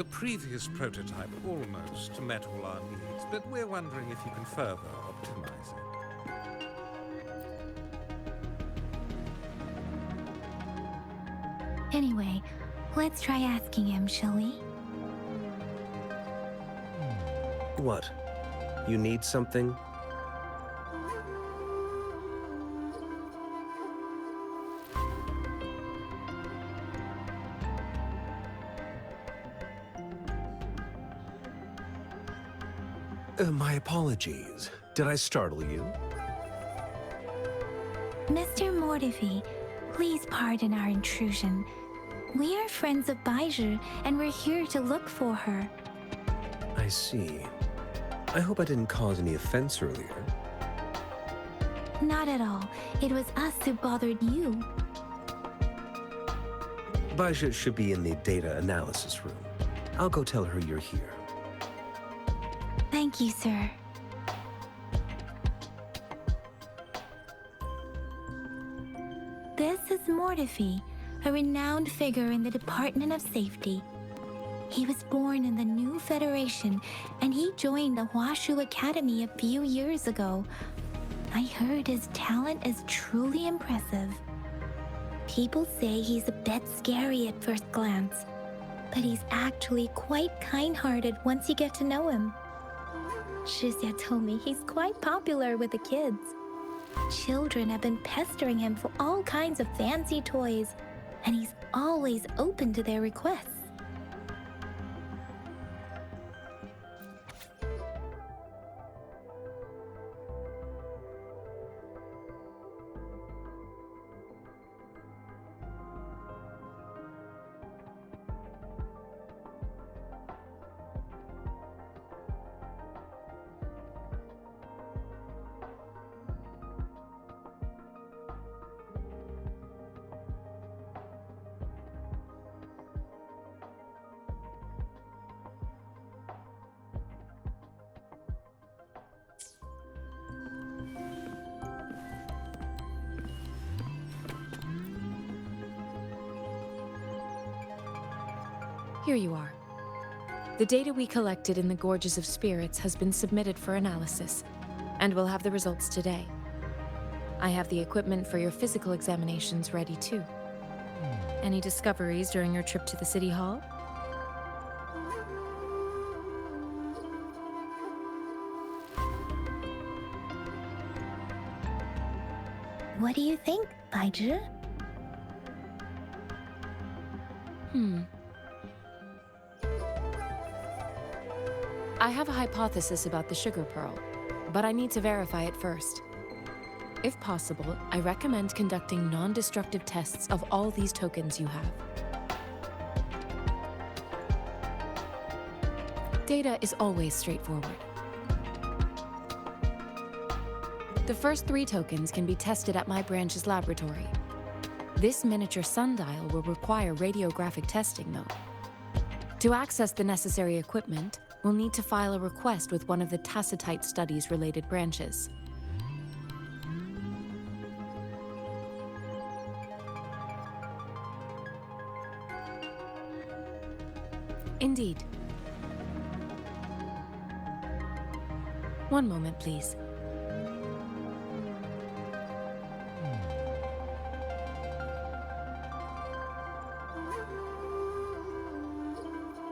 The previous prototype almost met all our needs, but we're wondering if you can further optimize it. Anyway, let's try asking him, shall we? What? You need something? My apologies. Did I startle you? Mr. Mortifi, please pardon our intrusion. We are friends of Baizhi, and we're here to look for her. I see. I hope I didn't cause any offense earlier. Not at all. It was us who bothered you. Baizhi should be in the data analysis room. I'll go tell her you're here. Thank you, sir. This is Mortifi, a renowned figure in the Department of Safety. He was born in the new Federation, and he joined the Huashu Academy a few years ago. I heard his talent is truly impressive. People say he's a bit scary at first glance, but he's actually quite kind-hearted once you get to know him. Shizia told me he's quite popular with the kids. Children have been pestering him for all kinds of fancy toys, and he's always open to their requests. Here you are. The data we collected in the Gorges of Spirits has been submitted for analysis, and we'll have the results today. I have the equipment for your physical examinations ready too. Any discoveries during your trip to the City Hall? What do you think, Baizhi? I have a hypothesis about the sugar pearl, but I need to verify it first. If possible, I recommend conducting non-destructive tests of all these tokens you have. Data is always straightforward. The first 3 tokens can be tested at my branch's laboratory. This miniature sundial will require radiographic testing, though. To access the necessary equipment, we'll need to file a request with one of the Tacitite Studies-related branches. Indeed. One moment, please.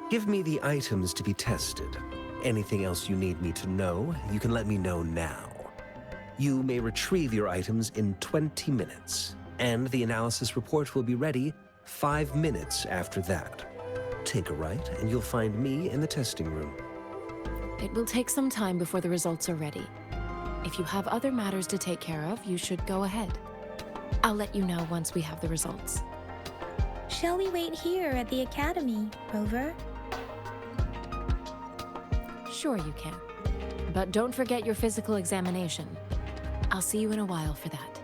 Give me the items to be tested. Anything else you need me to know, you can let me know now. You may retrieve your items in 20 minutes, and the analysis report will be ready 5 minutes after that. Take a right, and you'll find me in the testing room. It will take some time before the results are ready. If you have other matters to take care of, you should go ahead. I'll let you know once we have the results. Shall we wait here at the Academy, Rover? Sure you can. But don't forget your physical examination. I'll see you in a while for that.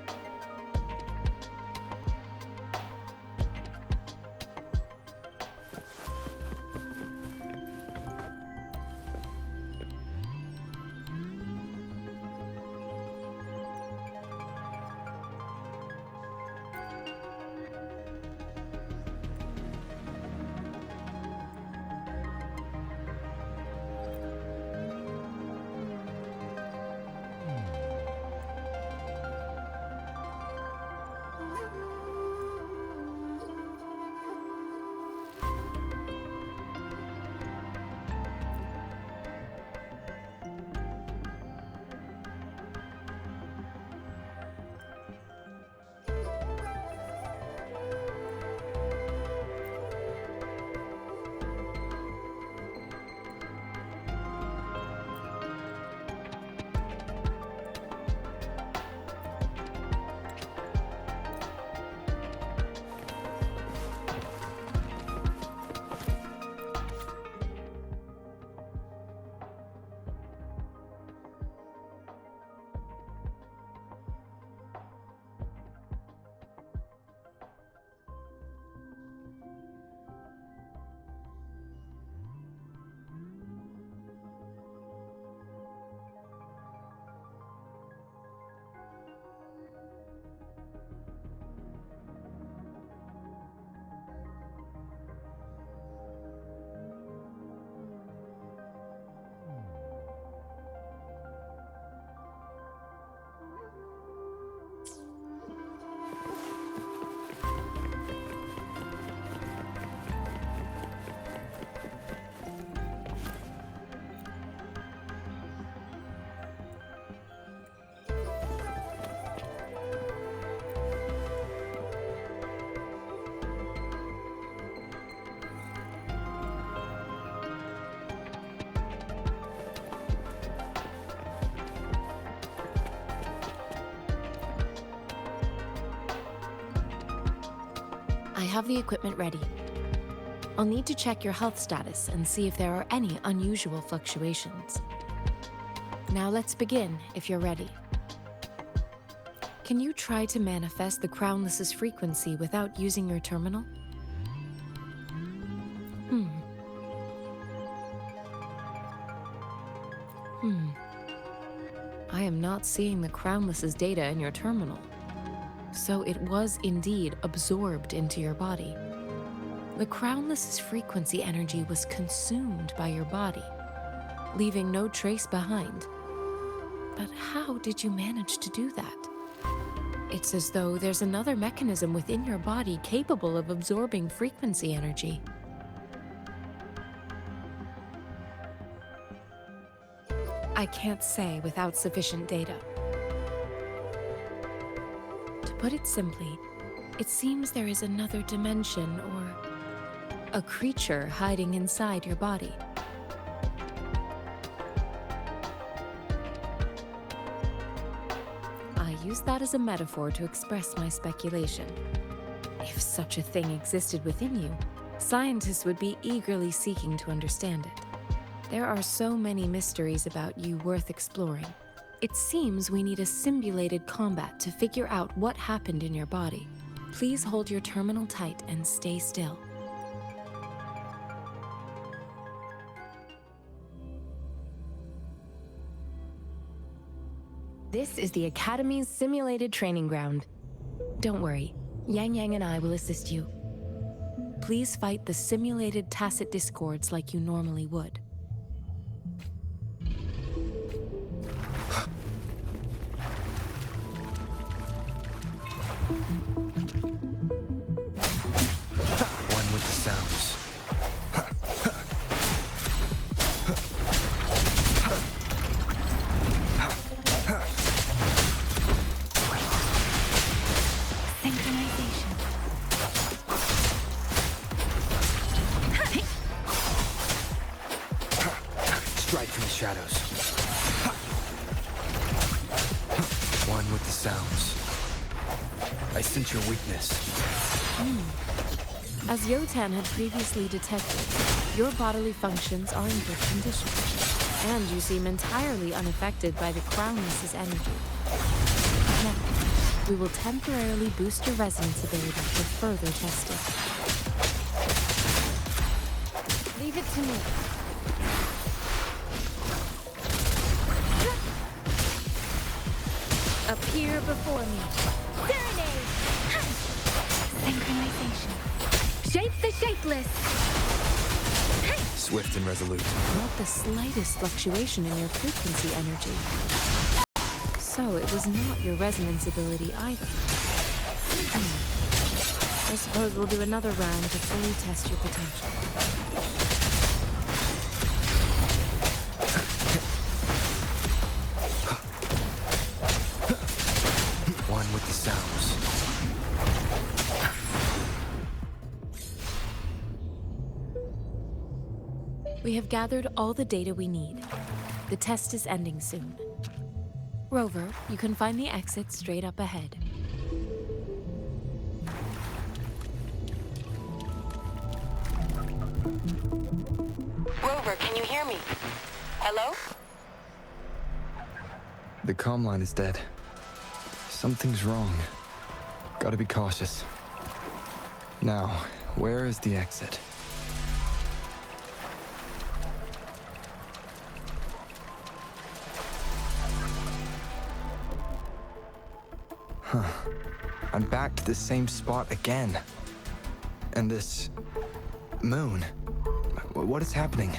have the equipment ready. I'll need to check your health status and see if there are any unusual fluctuations. Now let's begin, if you're ready. Can you try to manifest the Crownless's frequency without using your terminal? I am not seeing the Crownless's data in your terminal. So it was indeed absorbed into your body. The Crownless's frequency energy was consumed by your body, leaving no trace behind. But how did you manage to do that? It's as though there's another mechanism within your body capable of absorbing frequency energy. I can't say without sufficient data. To put it simply, it seems there is another dimension or a creature hiding inside your body. I use that as a metaphor to express my speculation. If such a thing existed within you, scientists would be eagerly seeking to understand it. There are so many mysteries about you worth exploring. It seems we need a simulated combat to figure out what happened in your body. Please hold your terminal tight and stay still. This is the Academy's simulated training ground. Don't worry, Yang Yang and I will assist you. Please fight the simulated tacit discords like you normally would. One with the sounds. Synchronization. Strike from the shadows. One with the sounds. I sense your weakness. As Yotan had previously detected, your bodily functions are in good condition, and you seem entirely unaffected by the Crownless's energy. Now, we will temporarily boost your resonance ability for further testing. Leave it to me. Appear before me. Serenade! Synchronization. Shape the shapeless. Swift and resolute. Not the slightest fluctuation in your frequency energy. So it was not your resonance ability either. I suppose we'll do another round to fully test your potential. One with the sounds. We have gathered all the data we need. The test is ending soon. Rover, you can find the exit straight up ahead. Rover, can you hear me? Hello? The comm line is dead. Something's wrong. Gotta be cautious. Now, where is the exit? Huh. I'm back to the same spot again. And this moon. What is happening?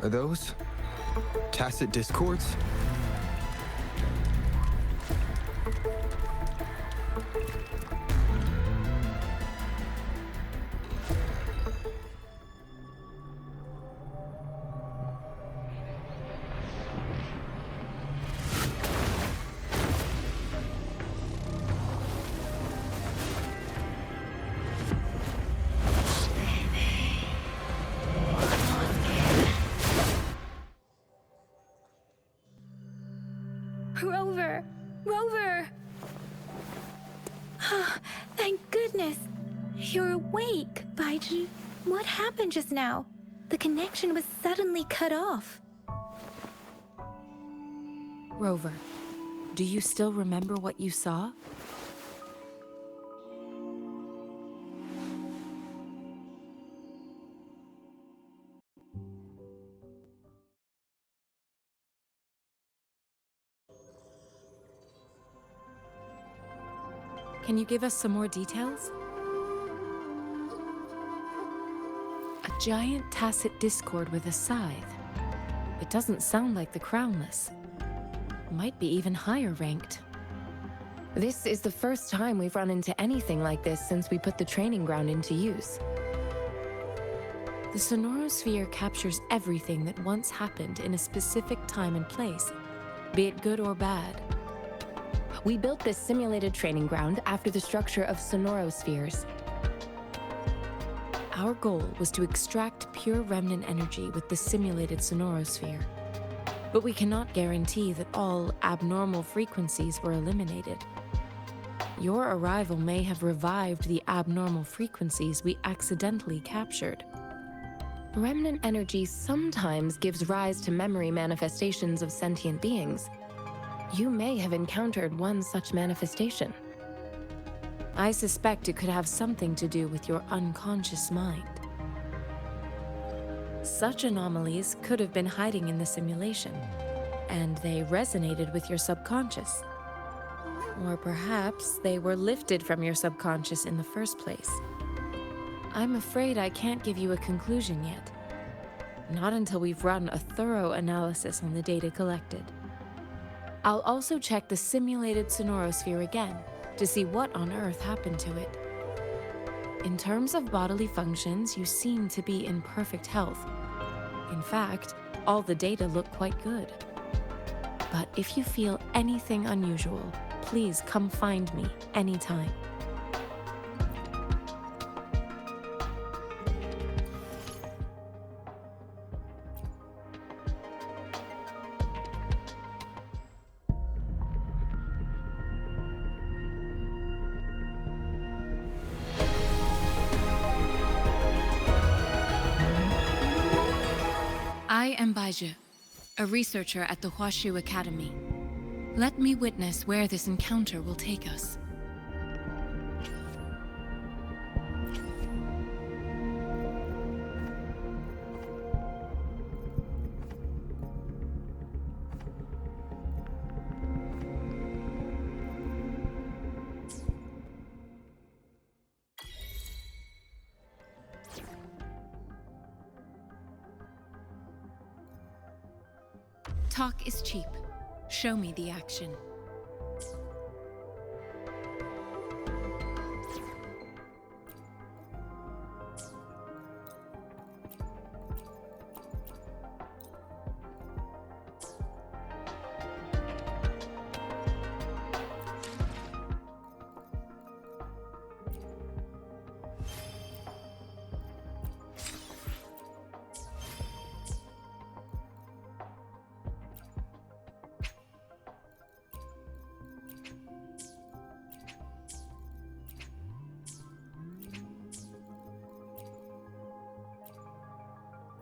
Are those tacit discords? goodness. You're awake, Baiji. What happened just now? The connection was suddenly cut off. Rover, do you still remember what you saw? Can you give us some more details? A giant tacit discord with a scythe. It doesn't sound like the Crownless. Might be even higher ranked. This is the first time we've run into anything like this since we put the training ground into use. The sonorosphere captures everything that once happened in a specific time and place, be it good or bad. We built this simulated training ground after the structure of sonorospheres. Our goal was to extract pure remnant energy with the simulated sonorosphere. But we cannot guarantee that all abnormal frequencies were eliminated. Your arrival may have revived the abnormal frequencies we accidentally captured. Remnant energy sometimes gives rise to memory manifestations of sentient beings. You may have encountered one such manifestation. I suspect it could have something to do with your unconscious mind. Such anomalies could have been hiding in the simulation, and they resonated with your subconscious. Or perhaps they were lifted from your subconscious in the first place. I'm afraid I can't give you a conclusion yet. Not until we've run a thorough analysis on the data collected. I'll also check the simulated sonorosphere again to see what on earth happened to it. In terms of bodily functions, you seem to be in perfect health. In fact, all the data look quite good. But if you feel anything unusual, please come find me anytime. I am Baiji, a researcher at the Huashu Academy. Let me witness where this encounter will take us. Talk is cheap. Show me the action.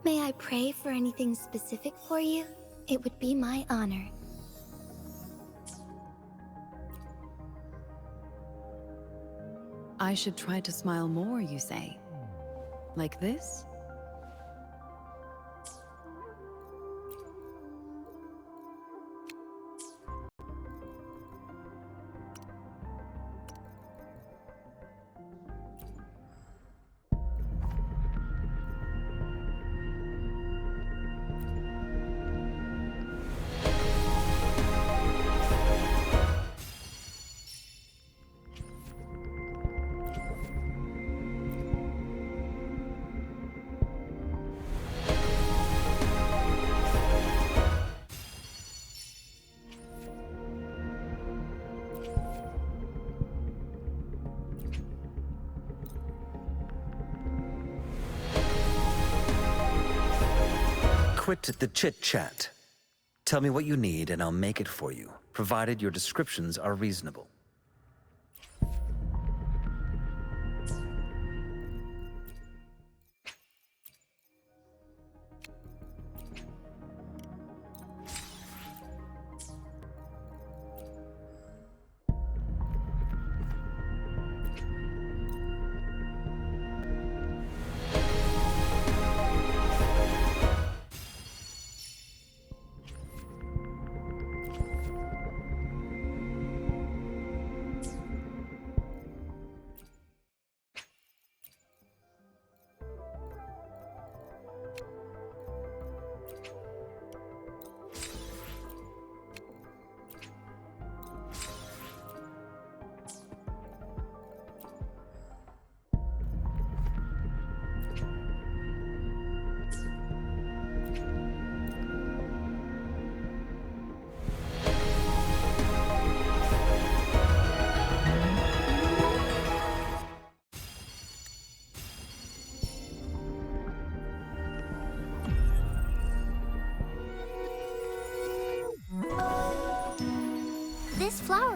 May I pray for anything specific for you? It would be my honor. I should try to smile more, you say? Like this? Quit the chit-chat. Tell me what you need and I'll make it for you, provided your descriptions are reasonable.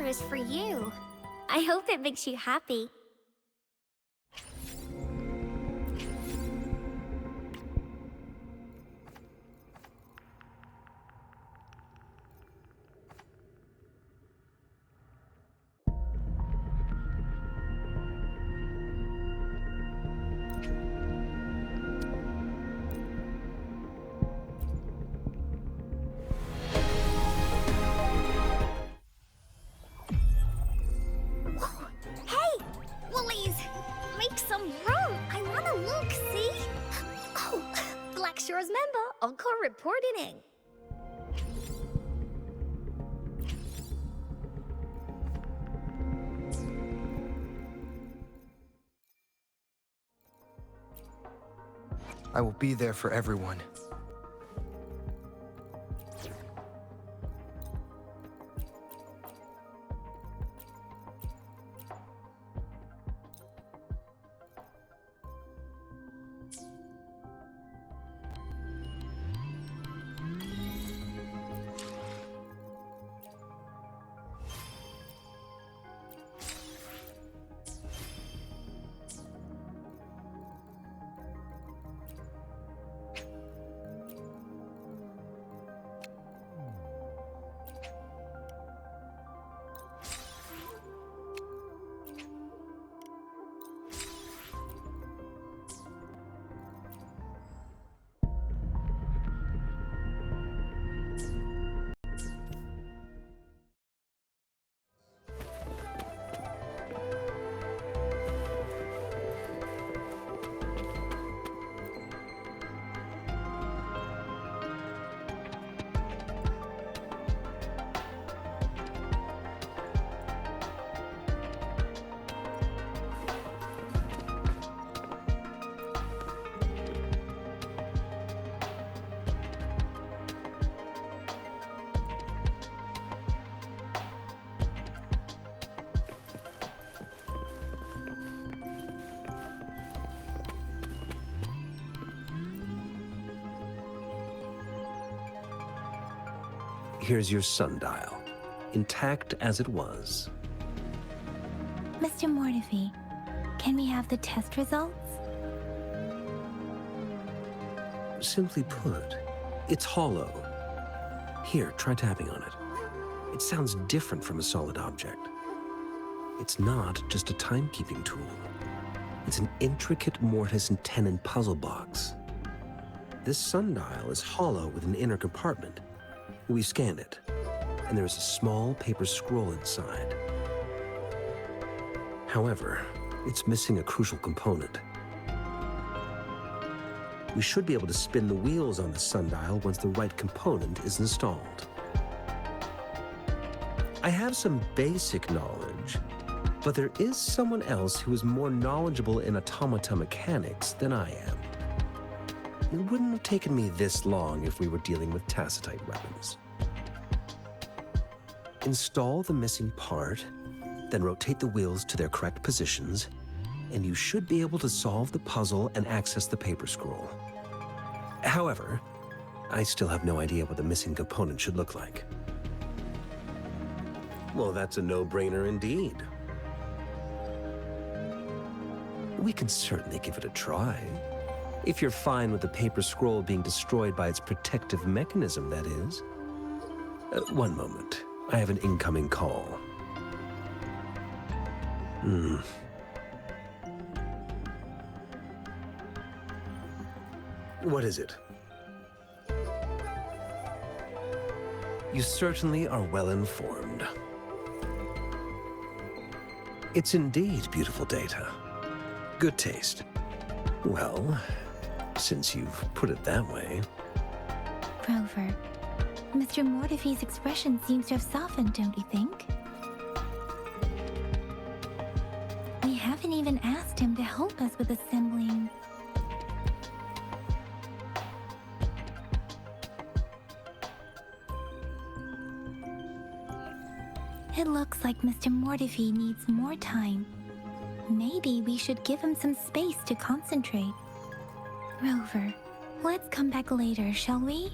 is for you. I hope it makes you happy. Encore reporting. I will be there for everyone. Here's your sundial, intact as it was. Mr. Mortefi, can we have the test results? Simply put, it's hollow. Here, try tapping on it. It sounds different from a solid object. It's not just a timekeeping tool. It's an intricate mortise and tenon puzzle box. This sundial is hollow with an inner compartment. We scanned it, and there is a small paper scroll inside. However, it's missing a crucial component. We should be able to spin the wheels on the sundial once the right component is installed. I have some basic knowledge, but there is someone else who is more knowledgeable in automata mechanics than I am. It wouldn't have taken me this long if we were dealing with tacitite weapons. Install the missing part, then rotate the wheels to their correct positions, and you should be able to solve the puzzle and access the paper scroll. However, I still have no idea what the missing component should look like. Well, that's a no-brainer indeed. We can certainly give it a try. If you're fine with the paper scroll being destroyed by its protective mechanism, that is. One moment. I have an incoming call. What is it? You certainly are well informed. It's indeed beautiful data. Good taste. Well, since you've put it that way. Rover, Mr. Mortefi's expression seems to have softened, don't you think? We haven't even asked him to help us with assembling. It looks like Mr. Mortefi needs more time. Maybe we should give him some space to concentrate. Rover, let's come back later, shall we?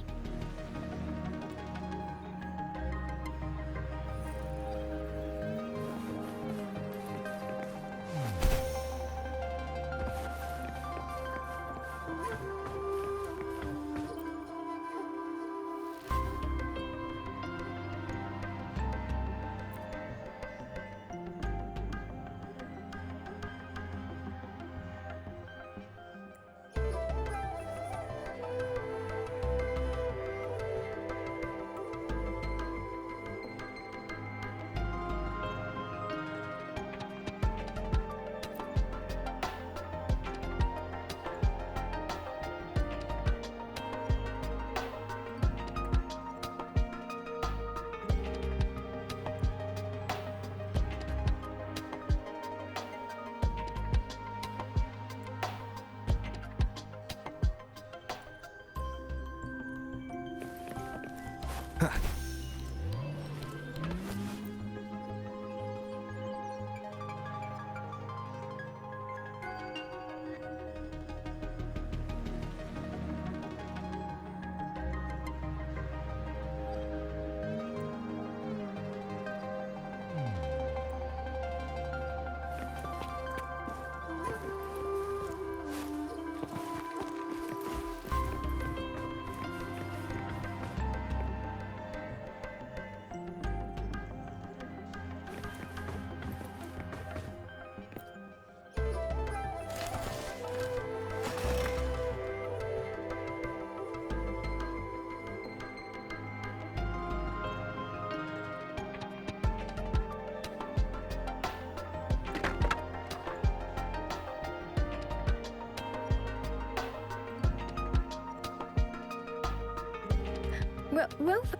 Rover.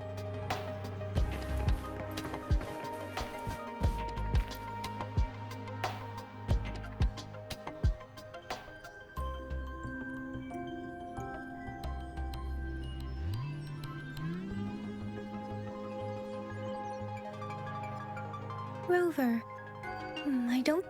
Rover. I don't.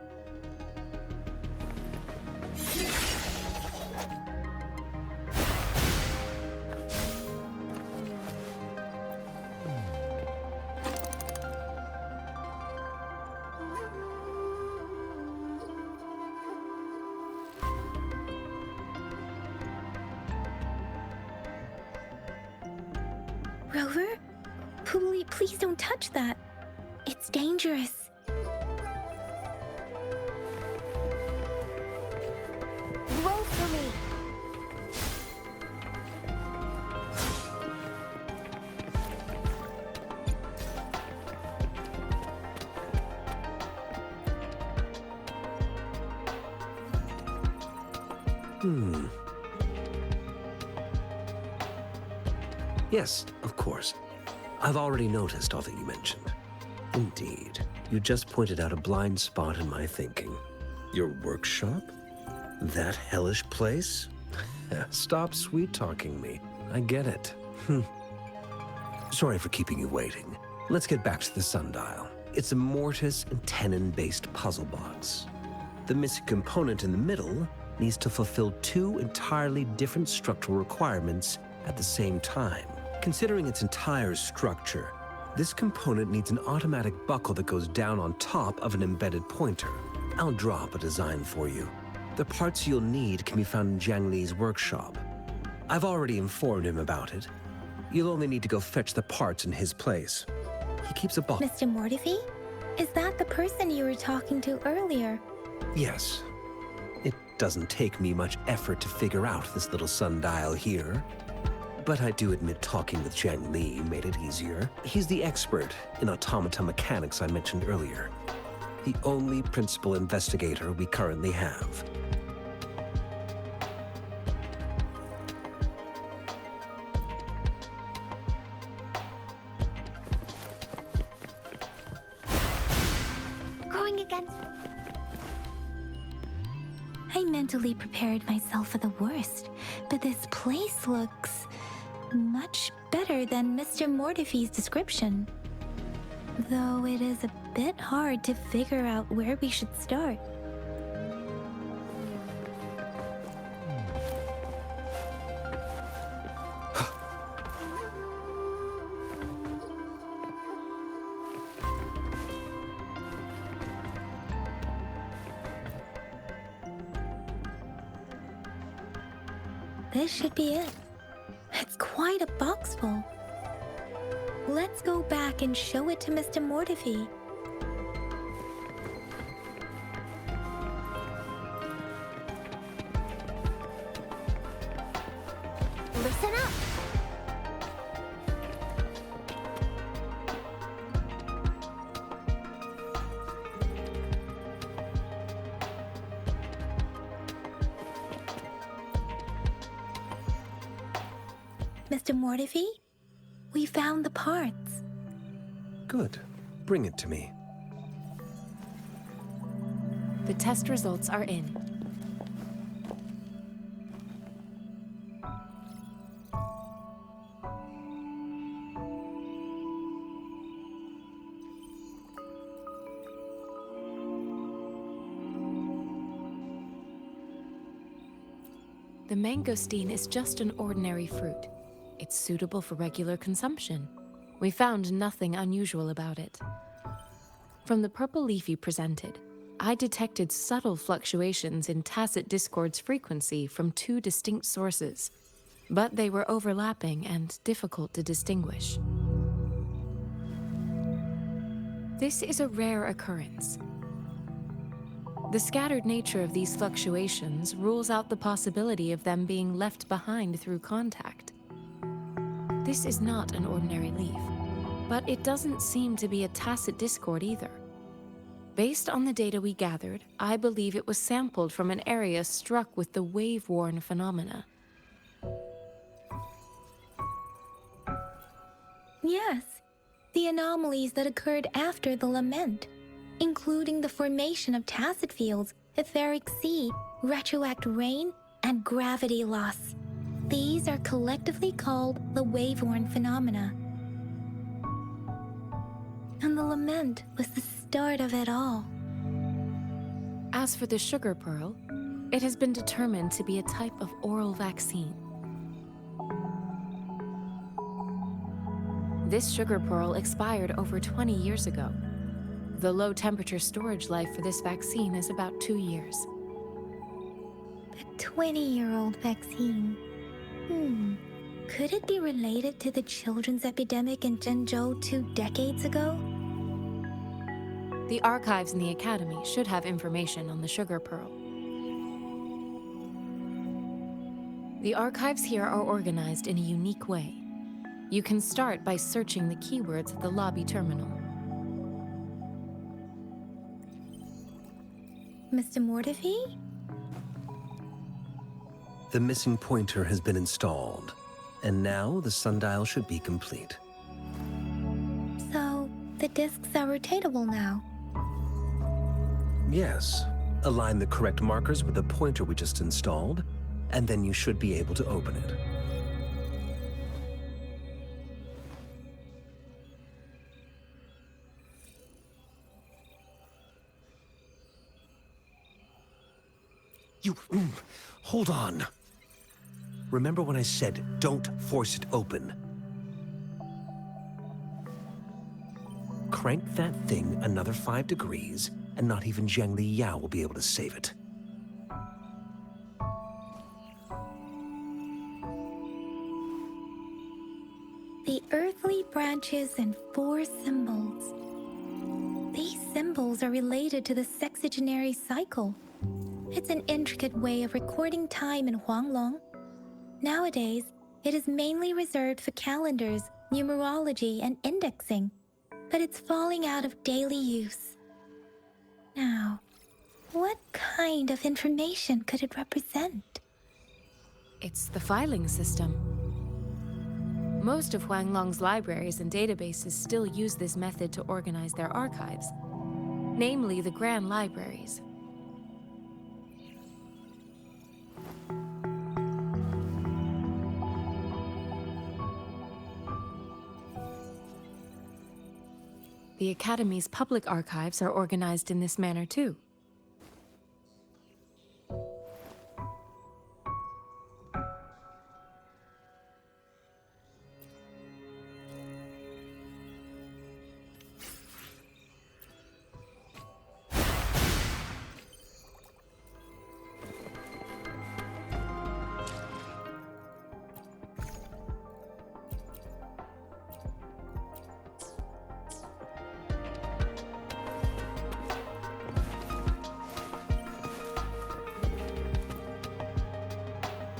Rover? Please don't touch that. It's dangerous. Roll for me. Yes, of course. I've already noticed all that you mentioned. Indeed. You just pointed out a blind spot in my thinking. Your workshop? That hellish place? Stop sweet-talking me. I get it. Sorry for keeping you waiting. Let's get back to the sundial. It's a mortise and tenon-based puzzle box. The missing component in the middle needs to fulfill two entirely different structural requirements at the same time. Considering its entire structure, this component needs an automatic buckle that goes down on top of an embedded pointer. I'll draw up a design for you. The parts you'll need can be found in Jiang Li's workshop. I've already informed him about it. You'll only need to go fetch the parts in his place. He keeps a box. Mr. Mortifi? Is that the person you were talking to earlier? Yes. It doesn't take me much effort to figure out this little sundial here. But I do admit talking with Jiang Li made it easier. He's the expert in automata mechanics I mentioned earlier. The only principal investigator we currently have. Going again. I mentally prepared myself for the worst, but this place looks much better than Mr. Mortifi's description. Though it is a bit hard to figure out where we should start. This should be it. It's quite a box full. Let's go back and show it to Mr. Mortifi. Listen up! Mr. Mortifi, we found the parts. Good. Bring it to me. The test results are in. the mangosteen is just an ordinary fruit. It's suitable for regular consumption. We found nothing unusual about it. From the purple leaf you presented, I detected subtle fluctuations in tacit discord's frequency from two distinct sources, but they were overlapping and difficult to distinguish. This is a rare occurrence. The scattered nature of these fluctuations rules out the possibility of them being left behind through contact. This is not an ordinary leaf, but it doesn't seem to be a tacit discord either. Based on the data we gathered, I believe it was sampled from an area struck with the wave-worn phenomena. Yes, the anomalies that occurred after the lament, including the formation of tacit fields, etheric sea, retroact rain, and gravity loss. These are collectively called the wave-worn phenomena. And the lament was the start of it all. As for the sugar pearl, it has been determined to be a type of oral vaccine. This sugar pearl expired over 20 years ago. The low-temperature storage life for this vaccine is about 2 years. A 20-year-old vaccine. Could it be related to the children's epidemic in Jinzhou 2 decades ago? The archives in the Academy should have information on the sugar pearl. The archives here are organized in a unique way. You can start by searching the keywords at the lobby terminal. Mr. Mortefi? The missing pointer has been installed, and now the sundial should be complete. So, the discs are rotatable now. Yes. Align the correct markers with the pointer we just installed, and then you should be able to open it. Hold on. Remember when I said, don't force it open? Crank that thing another 5 degrees, and not even Zhengli Yao will be able to save it. The earthly branches and 4 symbols. These symbols are related to the sexagenary cycle. It's an intricate way of recording time in Huanglong. Nowadays, it is mainly reserved for calendars, numerology, and indexing, but it's falling out of daily use. Now, what kind of information could it represent? It's the filing system. Most of Huanglong's libraries and databases still use this method to organize their archives, namely the Grand Libraries. The Academy's public archives are organized in this manner too.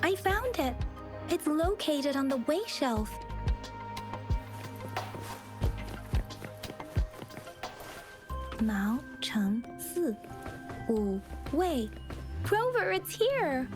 I found it. It's located on the way shelf. Mao Cheng Si Wu Wei. Grover, it's here!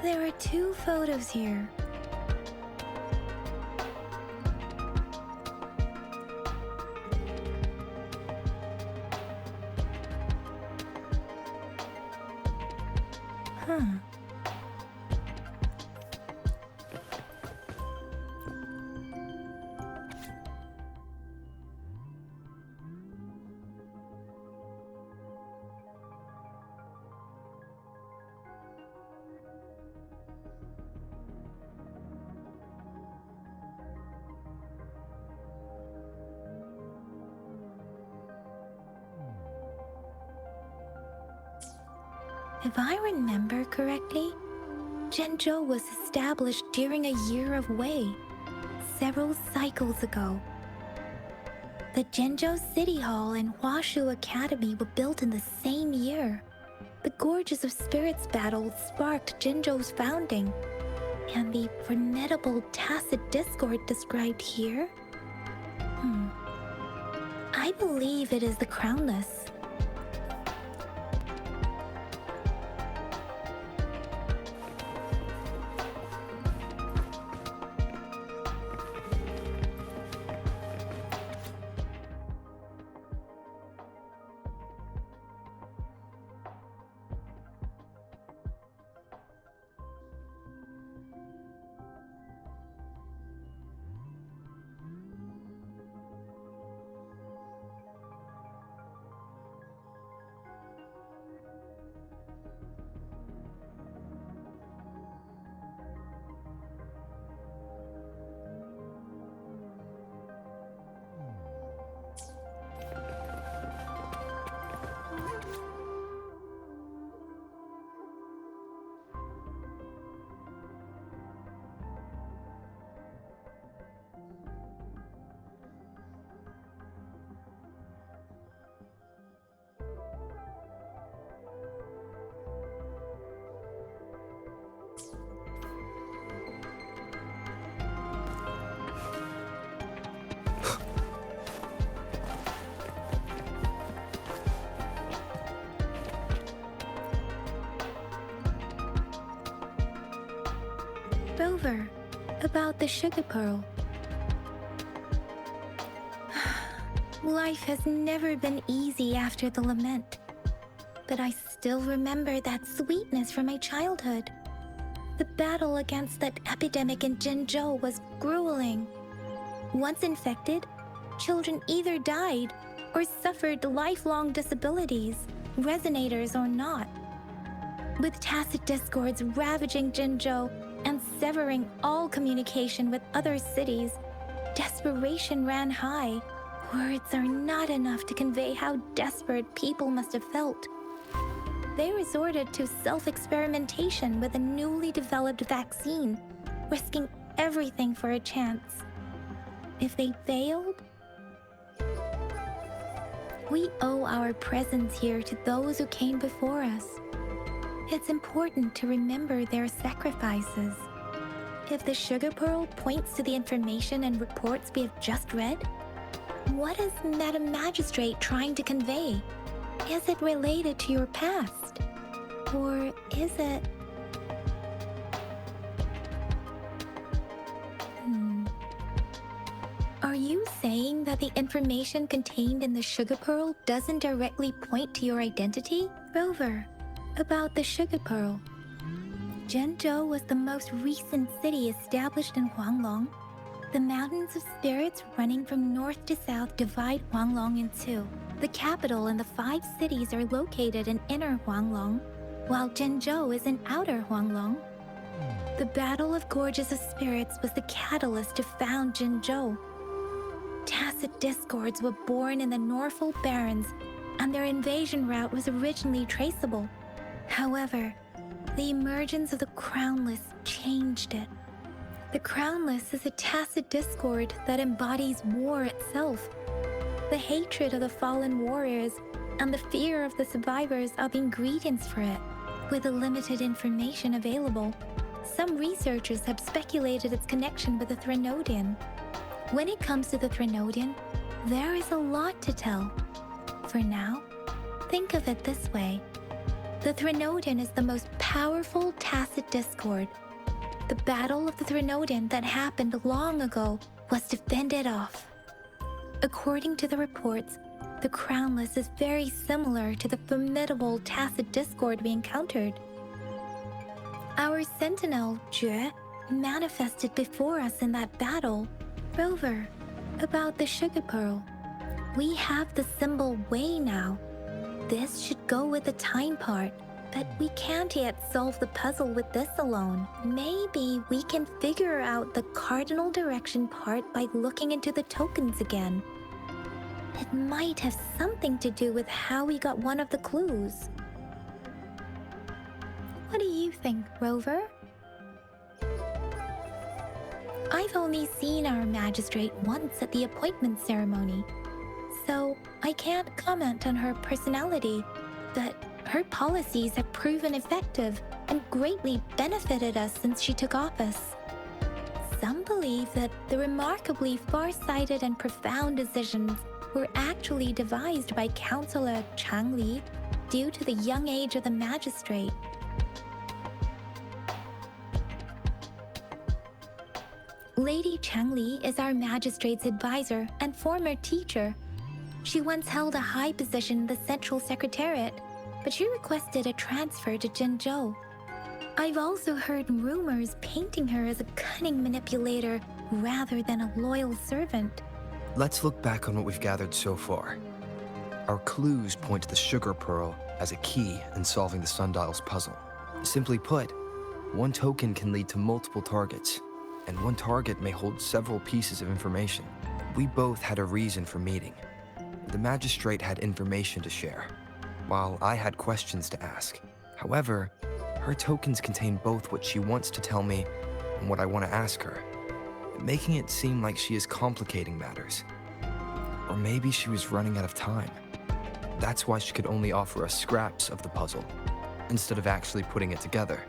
There are 2 photos here. If I remember correctly, Jinzhou was established during a year of Wei, several cycles ago. The Jinzhou City Hall and Huashu Academy were built in the same year. The Gorges of Spirits battle sparked Jinzhou's founding, and the formidable tacit discord described here? I believe it is the Crownless. Rover, about the sugar pearl. Life has never been easy after the lament, but I still remember that sweetness from my childhood. The battle against that epidemic in Jinzhou was grueling. Once infected, children either died or suffered lifelong disabilities, resonators or not. With tacit discords ravaging Jinzhou and severing all communication with other cities, desperation ran high. Words are not enough to convey how desperate people must have felt. They resorted to self-experimentation with a newly developed vaccine, risking everything for a chance. If they failed, we owe our presence here to those who came before us. It's important to remember their sacrifices. If the sugar pearl points to the information and reports we have just read, what is Madam Magistrate trying to convey? Is it related to your past? Or is it... Are you saying that the information contained in the sugar pearl doesn't directly point to your identity? Rover, about the sugar pearl. Jinzhou was the most recent city established in Huanglong. The mountains of spirits running from north to south divide Huanglong in two. The capital and the 5 cities are located in inner Huanglong, while Jinzhou is in outer Huanglong. The Battle of Gorges of Spirits was the catalyst to found Jinzhou. Tacit discords were born in the Norfolk Barrens, and their invasion route was originally traceable. However, the emergence of the Crownless changed it. The Crownless is a tacit discord that embodies war itself. The hatred of the fallen warriors and the fear of the survivors are the ingredients for it. With the limited information available, some researchers have speculated its connection with the Threnodian. When it comes to the Threnodian, there is a lot to tell. For now, think of it this way. The Threnodin is the most powerful tacit discord. The Battle of the Threnodin that happened long ago was to fend it off. According to the reports, the Crownless is very similar to the formidable tacit discord we encountered. Our sentinel, Jue, manifested before us in that battle. Rover, about the sugar pearl. We have the symbol Wei now. This should go with the time part, but we can't yet solve the puzzle with this alone. Maybe we can figure out the cardinal direction part by looking into the tokens again. It might have something to do with how we got one of the clues. What do you think, Rover? I've only seen our magistrate once at the appointment ceremony, so I can't comment on her personality, but her policies have proven effective and greatly benefited us since she took office. Some believe that the remarkably far-sighted and profound decisions were actually devised by Councillor Changli due to the young age of the magistrate. Lady Changli is our magistrate's advisor and former teacher. She once held a high position in the Central Secretariat, but she requested a transfer to Jinzhou. I've also heard rumors painting her as a cunning manipulator rather than a loyal servant. Let's look back on what we've gathered so far. Our clues point to the sugar pearl as a key in solving the sundial's puzzle. Simply put, one token can lead to multiple targets, and one target may hold several pieces of information. We both had a reason for meeting. The magistrate had information to share, while I had questions to ask. However, her tokens contain both what she wants to tell me and what I want to ask her, making it seem like she is complicating matters. Or maybe she was running out of time. That's why she could only offer us scraps of the puzzle, instead of actually putting it together.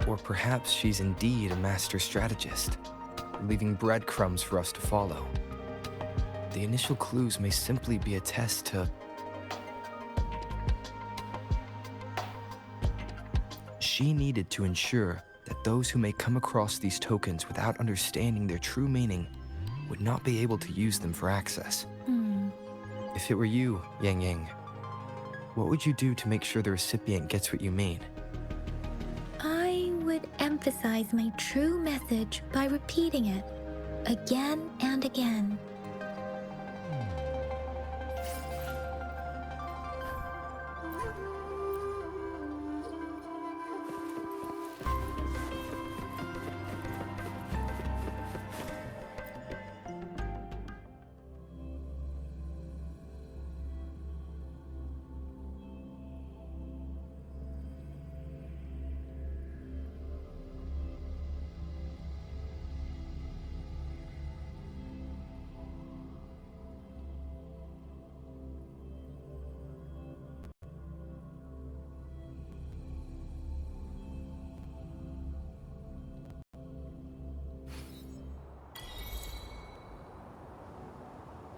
Or perhaps she's indeed a master strategist, leaving breadcrumbs for us to follow. The initial clues may simply be a test to... She needed to ensure that those who may come across these tokens without understanding their true meaning would not be able to use them for access. If it were you, Yang Yang, what would you do to make sure the recipient gets what you mean? I would emphasize my true message by repeating it again and again.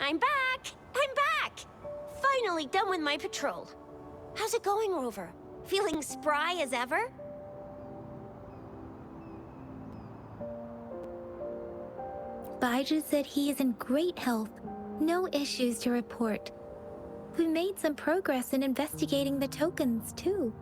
I'm back! I'm back! Finally done with my patrol. How's it going, Rover? Feeling spry as ever? Baiju said he is in great health. No issues to report. We made some progress in investigating the tokens, too.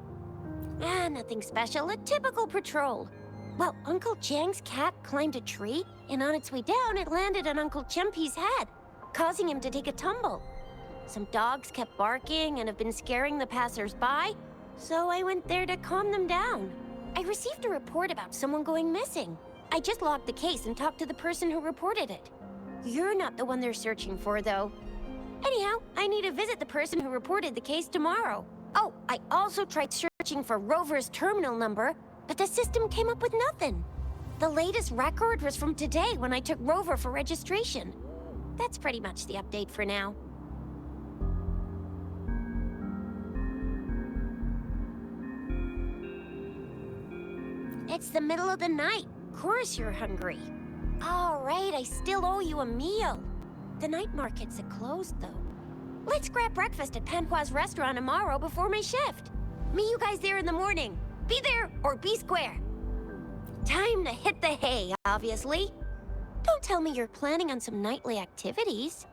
Nothing special. A typical patrol. Well, Uncle Chang's cat climbed a tree, and on its way down, it landed on Uncle Chempi's head, causing him to take a tumble. Some dogs kept barking and have been scaring the passers-by, so I went there to calm them down. I received a report about someone going missing. I just logged the case and talked to the person who reported it. You're not the one they're searching for, though. Anyhow, I need to visit the person who reported the case tomorrow. Oh, I also tried searching for Rover's terminal number, but the system came up with nothing. The latest record was from today when I took Rover for registration. That's pretty much the update for now. It's the middle of the night. Of course you're hungry. All right, I still owe you a meal. The night markets are closed, though. Let's grab breakfast at Panhua's restaurant tomorrow before my shift. Meet you guys there in the morning. Be there or be square. Time to hit the hay, obviously. Don't tell me you're planning on some nightly activities.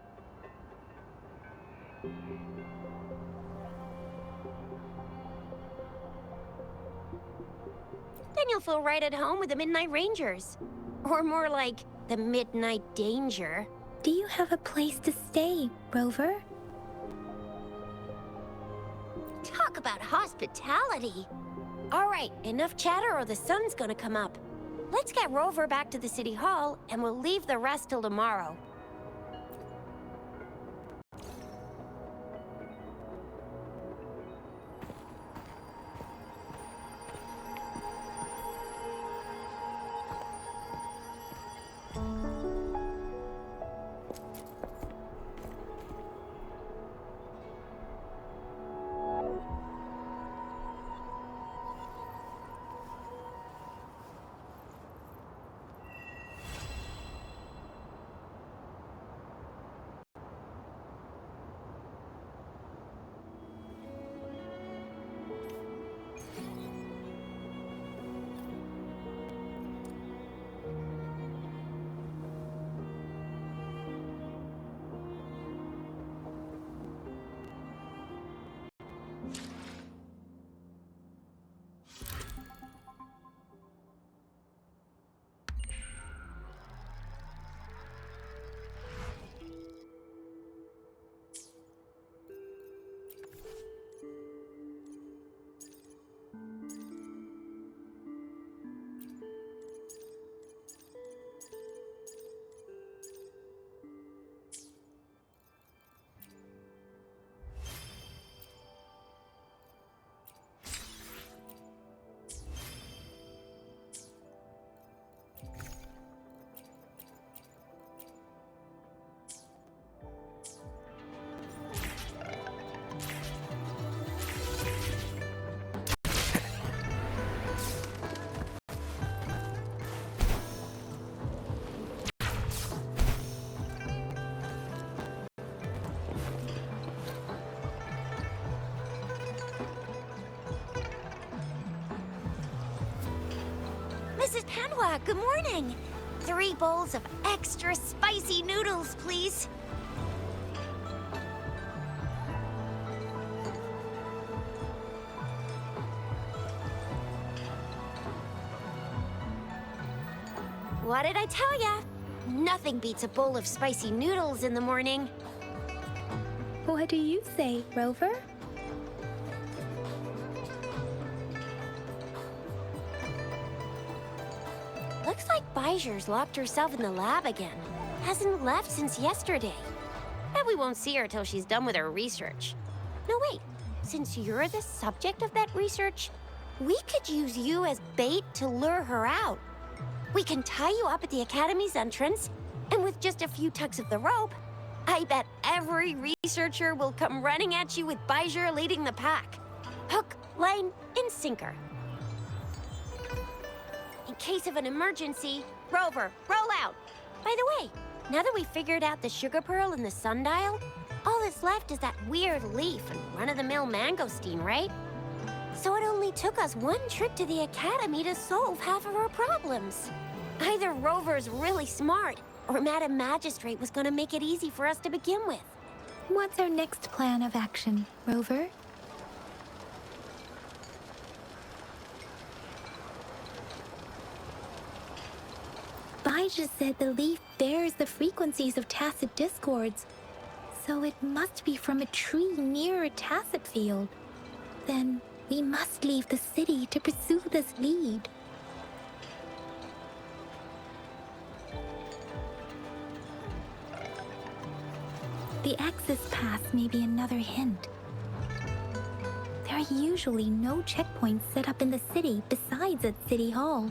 Then you'll feel right at home with the Midnight Rangers. Or more like, the Midnight Danger. Do you have a place to stay, Rover? Talk about hospitality. All right, enough chatter or the sun's gonna come up. Let's get Rover back to the City Hall, and we'll leave the rest till tomorrow. Mrs. Panhua, good morning. 3 bowls of extra spicy noodles, please. What did I tell ya? Nothing beats a bowl of spicy noodles in the morning. What do you say, Rover? Looks like Bijou's locked herself in the lab again. Hasn't left since yesterday. Bet we won't see her till she's done with her research. No, wait. Since you're the subject of that research, we could use you as bait to lure her out. We can tie you up at the Academy's entrance, and with just a few tugs of the rope, I bet every researcher will come running at you with Bijou leading the pack. Hook, line, and sinker. In case of an emergency, Rover, roll out. By the way, now that we figured out the sugar pearl and the sundial, all that's left is that weird leaf and run-of-the-mill mangosteen, right? So it only took us 1 trip to the Academy to solve half of our problems. Either Rover's really smart, or Madam Magistrate was gonna make it easy for us to begin with. What's our next plan of action, Rover? Bijou said the leaf bears the frequencies of tacit discords, so it must be from a tree near a tacit field. Then we must leave the city to pursue this lead. The access pass may be another hint. There are usually no checkpoints set up in the city besides at City Hall.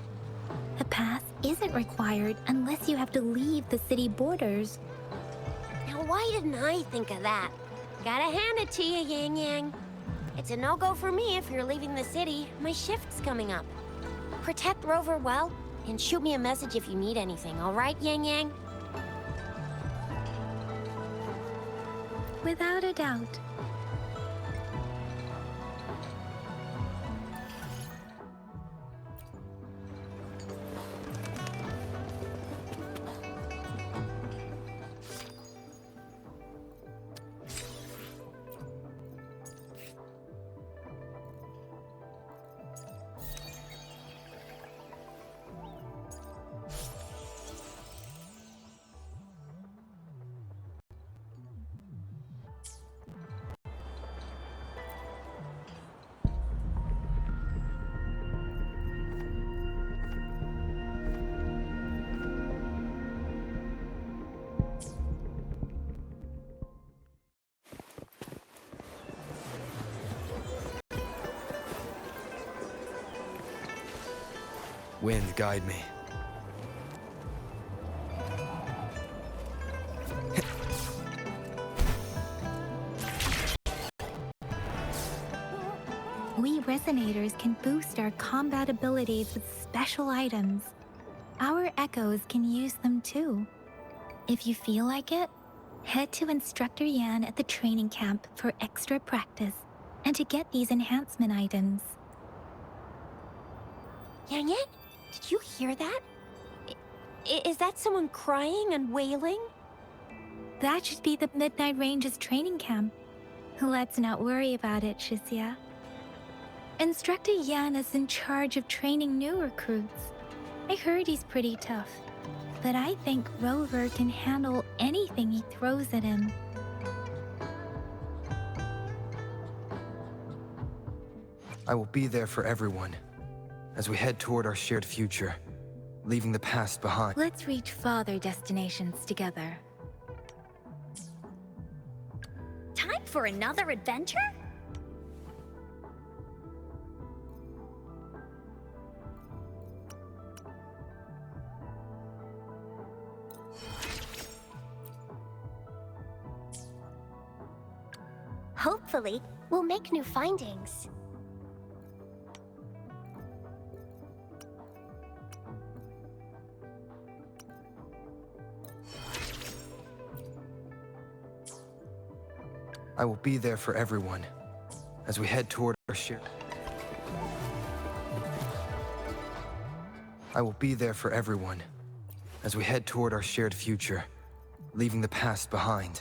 A pass isn't required unless you have to leave the city borders. Now, why didn't I think of that? Gotta hand it to you, Yang Yang. It's a no-go for me if you're leaving the city. My shift's coming up. Protect Rover well, and shoot me a message if you need anything, all right, Yang Yang? Without a doubt. Wind, guide me. We resonators can boost our combat abilities with special items. Our echoes can use them too. If you feel like it, head to Instructor Yan at the training camp for extra practice and to get these enhancement items. Yang Yang, did you hear that? Is that someone crying and wailing? That should be the Midnight Ranges training camp. Let's not worry about it, Shixia. Instructor Yan is in charge of training new recruits. I heard he's pretty tough, but I think Rover can handle anything he throws at him. I will be there for everyone as we head toward our shared future, leaving the past behind. Let's reach farther destinations together. Time for another adventure? Hopefully, we'll make new findings. I will be there for everyone as we head toward our shared... I will be there for everyone as we head toward our shared future, leaving the past behind.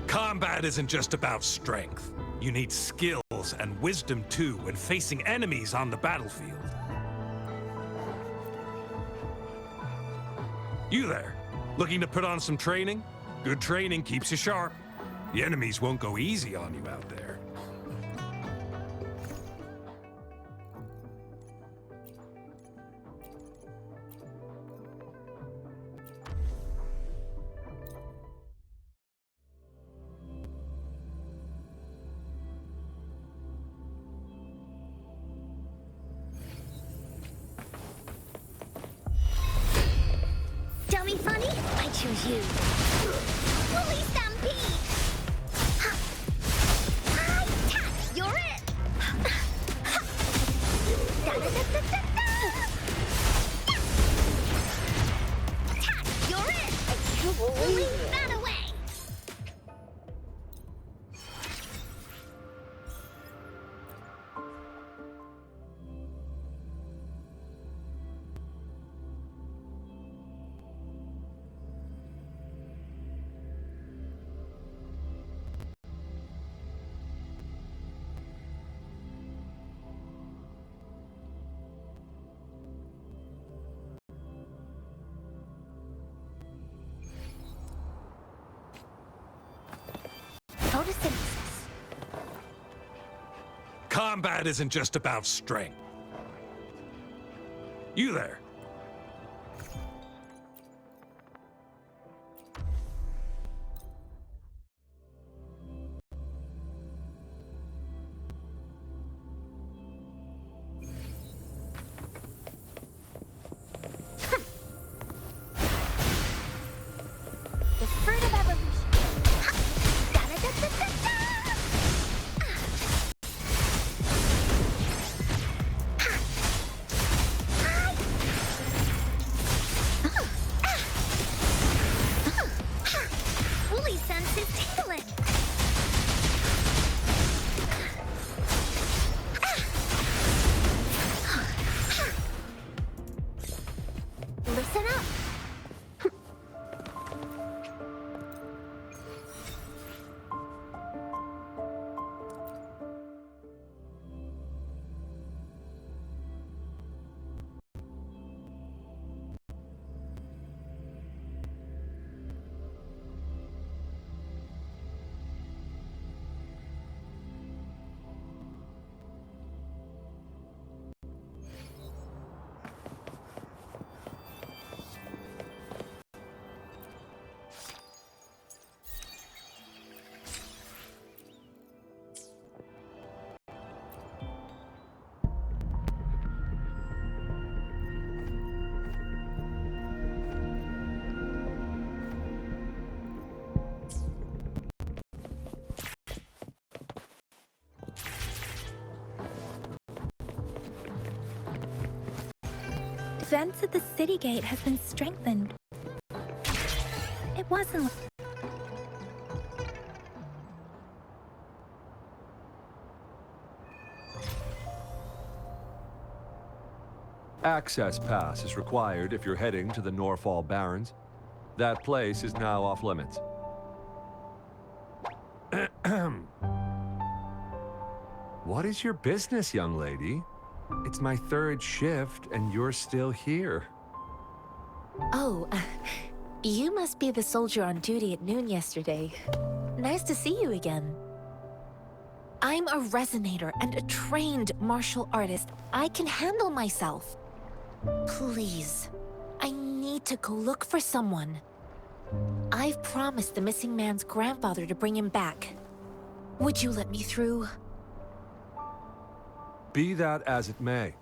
Combat isn't just about strength. You need skills and wisdom too when facing enemies on the battlefield. You there, looking to put on some training? Good training keeps you sharp. The enemies won't go easy on you out there. Dummy funny? I choose you. Bully stampede! I tax, you're it! Da-da-da-da-da-da! Tax, you're it! Leave that away! Photosynthesis. Combat isn't just about strength. You there, Listen up. Defense at the city gate has been strengthened. It wasn't. Access pass is required if you're heading to the Norfall Barrens. That place is now off limits. What is your business, young lady? It's my third shift, and you're still here. Oh, you must be the soldier on duty at noon yesterday. Nice to see you again. I'm a resonator and a trained martial artist. I can handle myself. Please, I need to go look for someone. I've promised the missing man's grandfather to bring him back. Would you let me through? Be that as it may,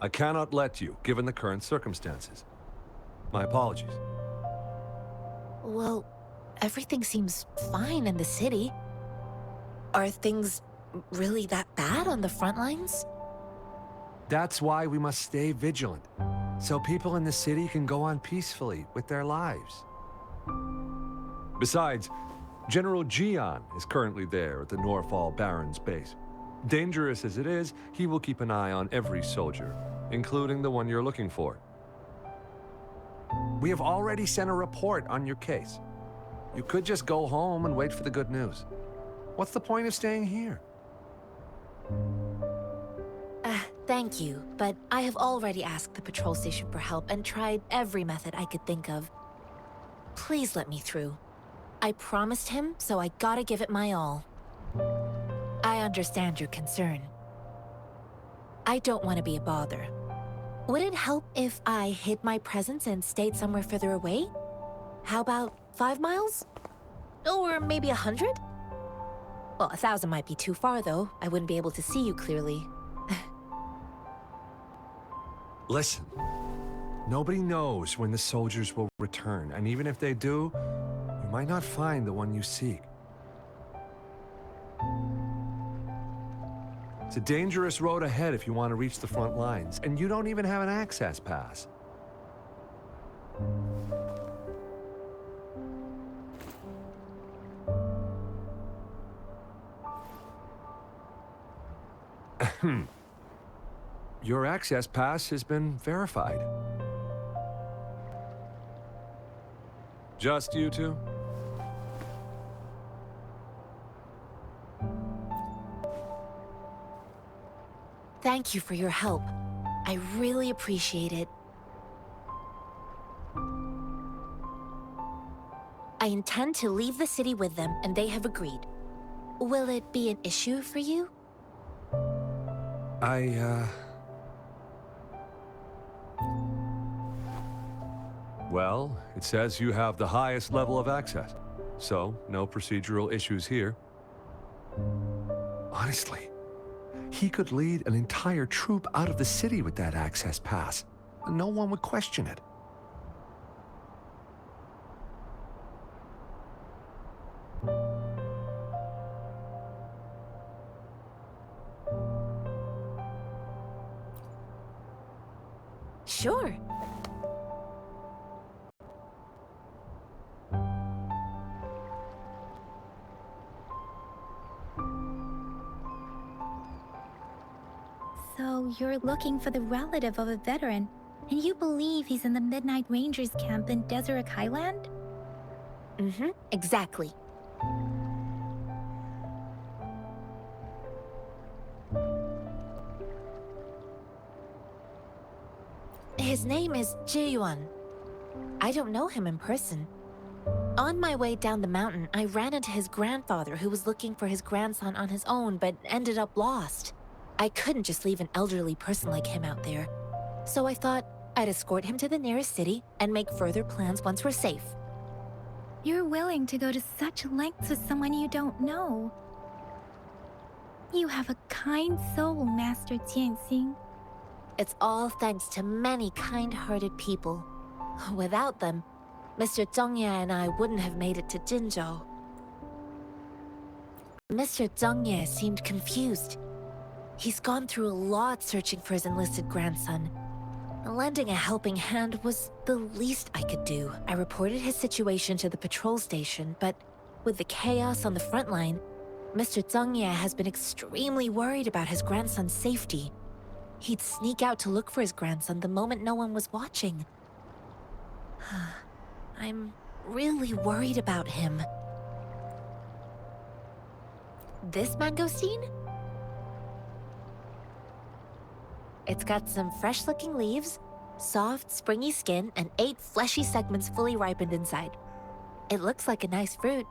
I cannot let you, given the current circumstances. My apologies. Well, everything seems fine in the city. Are things really that bad on the front lines? That's why we must stay vigilant, so people in the city can go on peacefully with their lives. Besides, General Jian is currently there at the Norfall Barrens base. Dangerous as it is, he will keep an eye on every soldier, including the one you're looking for. We have already sent a report on your case. You could just go home and wait for the good news. What's the point of staying here? Thank you, but I have already asked the patrol station for help and tried every method I could think of. Please let me through. I promised him, so I gotta give it my all. I understand your concern. I don't want to be a bother. Would it help if I hid my presence and stayed somewhere further away? How about 5 miles? Or maybe 100? Well, 1,000 might be too far, though. I wouldn't be able to see you clearly. Listen, nobody knows when the soldiers will return, and even if they do, you might not find the one you seek. It's a dangerous road ahead if you want to reach the front lines, and you don't even have an access pass. Your access pass has been verified. Just you two? Thank you for your help. I really appreciate it. I intend to leave the city with them, and they have agreed. Will it be an issue for you? Well, it says you have the highest level of access, so no procedural issues here. Honestly, he could lead an entire troop out of the city with that access pass, and no one would question it. Sure. So you're looking for the relative of a veteran. And you believe he's in the Midnight Rangers camp in Deseret Highland? Mm-hmm, exactly. His name is Ji-yuan. I don't know him in person. On my way down the mountain, I ran into his grandfather who was looking for his grandson on his own but ended up lost. I couldn't just leave an elderly person like him out there. So I thought I'd escort him to the nearest city and make further plans once we're safe. You're willing to go to such lengths with someone you don't know. You have a kind soul, Master Tianxing. It's all thanks to many kind-hearted people. Without them, Mr. Zhongye and I wouldn't have made it to Jinzhou. Mr. Zhongye seemed confused. He's gone through a lot searching for his enlisted grandson. Lending a helping hand was the least I could do. I reported his situation to the patrol station, but with the chaos on the front line, Mr. Zhongye has been extremely worried about his grandson's safety. He'd sneak out to look for his grandson the moment no one was watching. I'm really worried about him. This mangosteen? It's got some fresh-looking leaves, soft, springy skin, and 8 fleshy segments fully ripened inside. It looks like a nice fruit.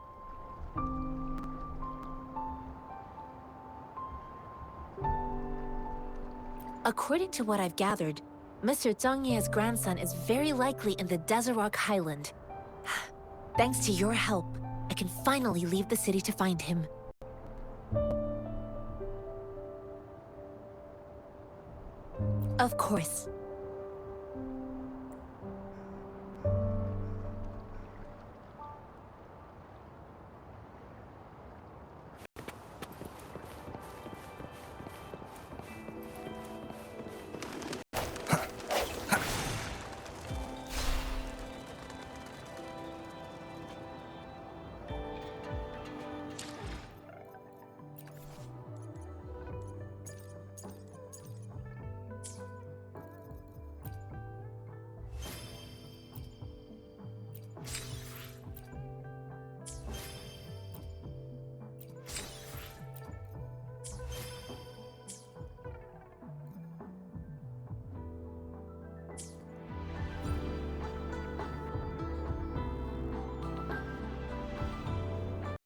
According to what I've gathered, Mr. Zhongye's grandson is very likely in the Deseret Highland. Thanks to your help, I can finally leave the city to find him. Of course,